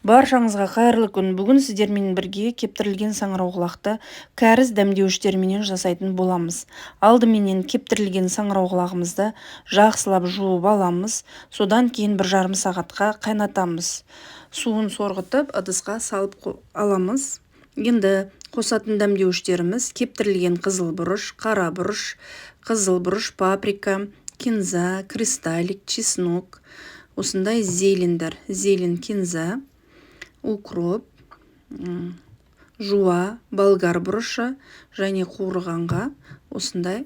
Баршаңызға қайырлы күн. Бүгін сіздермен бірге кептірілген саңырауқұлақты кәріз дәмдеуіштерменен жасайтын боламыз. Алдыменен кептірілген саңырауқұлағымызды жақсылап жуып аламыз. Содан кейін 1,5 сағатқа қайнатамыз. Суын сорғытып, ыдысқа салып аламыз. Енді қосатын дәмдеуіштеріміз кептірілген қызыл бұрыш, қара бұрыш, қызыл бұрыш, паприка, кинза, кристаллик, чеснок, осындай зелендер, зелен, кинза, укроп, жуа, болгар бұрышы және қуырғанға осындай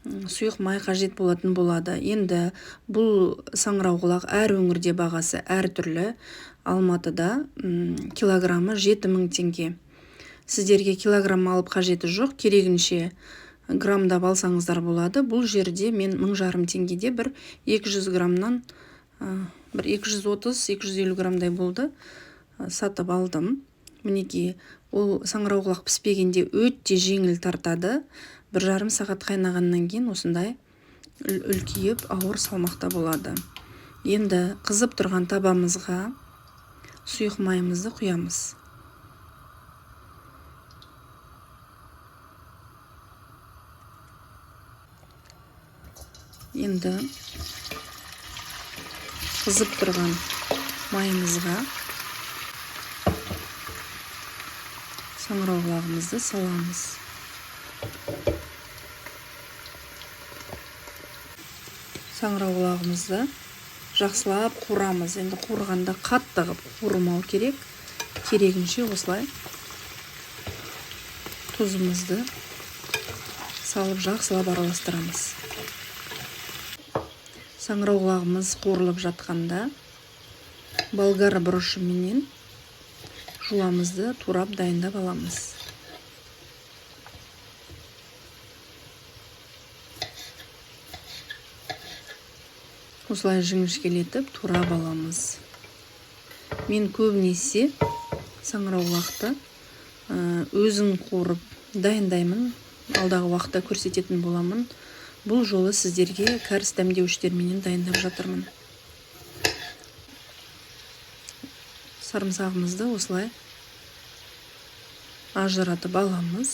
сұйық май қажет болатын болады. Енді бұл саңырауқұлақ әр өңірде бағасы әр түрлі. Алматыда килограммы 7.000 теңге. Сіздерге килограмм алып қажеті жоқ, керегінше граммдап алсаңыздар болады. Бұл жерде мен 1,5 теңгеде бір 200 граммнан бір 230-250 граммдай болды. Сатып алдым. Мінеки, ол саңырауқұлақ піспегенде өте жеңіл тартады. 1,5 сағат қайнағаннан кейін осындай үлкейіп, ауыр салмақта болады. Енді қызып тұрған табамызға сұйық майымызды құямыз. Енді қызып тұрған майымызға саңырауқұлағымызды саламыз. Саңырауқұлағымызды жақсылап қуырамыз. Енді қуырғанда қатты қылып қуырмау керек. Керегінше осылай тұзымызды салып жақсылап араластырамыз. Саңырауқұлағымыз қуырылып жатқанда болгар бұрышыменен жуамызды турап дайындап аламыз. Осылай жіңішкелетіп турап аламыз. Мен көбінесе саңырауқұлақты өзім қуырып дайындаймын. Алдағы уақытта көрсететін боламын. Бұл жолы сіздерге кәріз дәмдеуіштерменен дайындап жатырмын. Сарымсағымызды осылай ажыратып аламыз.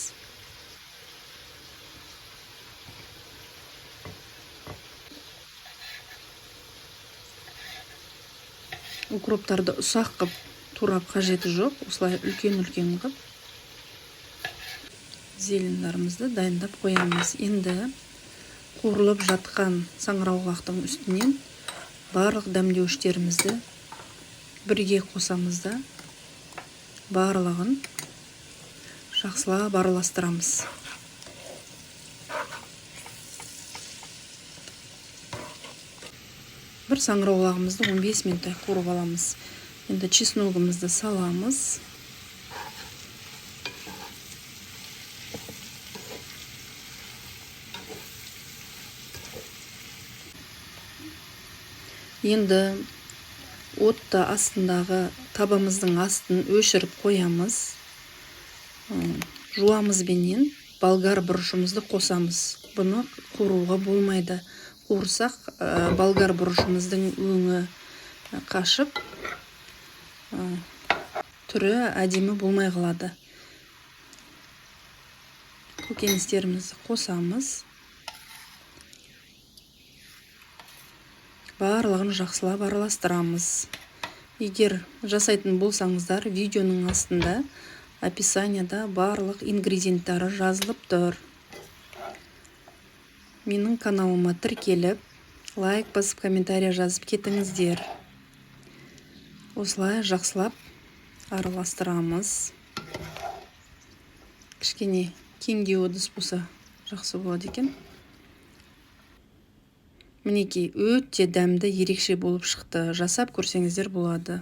Укроптарды ұсақ қып турап қажеті жоқ. Осылай үлкен-үлкен қып зелендарымызды дайындап қоямыз. Енді қуырылып жатқан саңырауқұлақтың үстінен барлық дәмдеуіштерімізді бірге қосамыз да барлығын жақсылап араластырамыз. Бір саңырауқұлағымызды 15 минуттай қуырып аламыз. Енді чесногымызды саламыз. Енді отты астындағы табамыздың астын өшіріп қоямыз. Жуамызбенен болгар бұрышымызды қосамыз. Бұны қуыруға болмайды. Қуырсақ болгар бұрышымыздың өңі қашып, түрі әдемі болмай қалады. Көкөністерімізді қосамыз. Барлығын жақсылап араластырамыз. Егер жасайтын болсаңыздар, видеоның астында описанияда барлық ингредиенттері жазылып тұр. Менің каналыма тіркеліп, лайк басып, комментария жазып кетіңіздер. Осылай жақсылап араластырамыз. Кішкене кеңдеу ыдыс болса жақсы болады екен. Мінеки, өте дәмді, ерекше болып шықты. Жасап көрсеңіздер болады.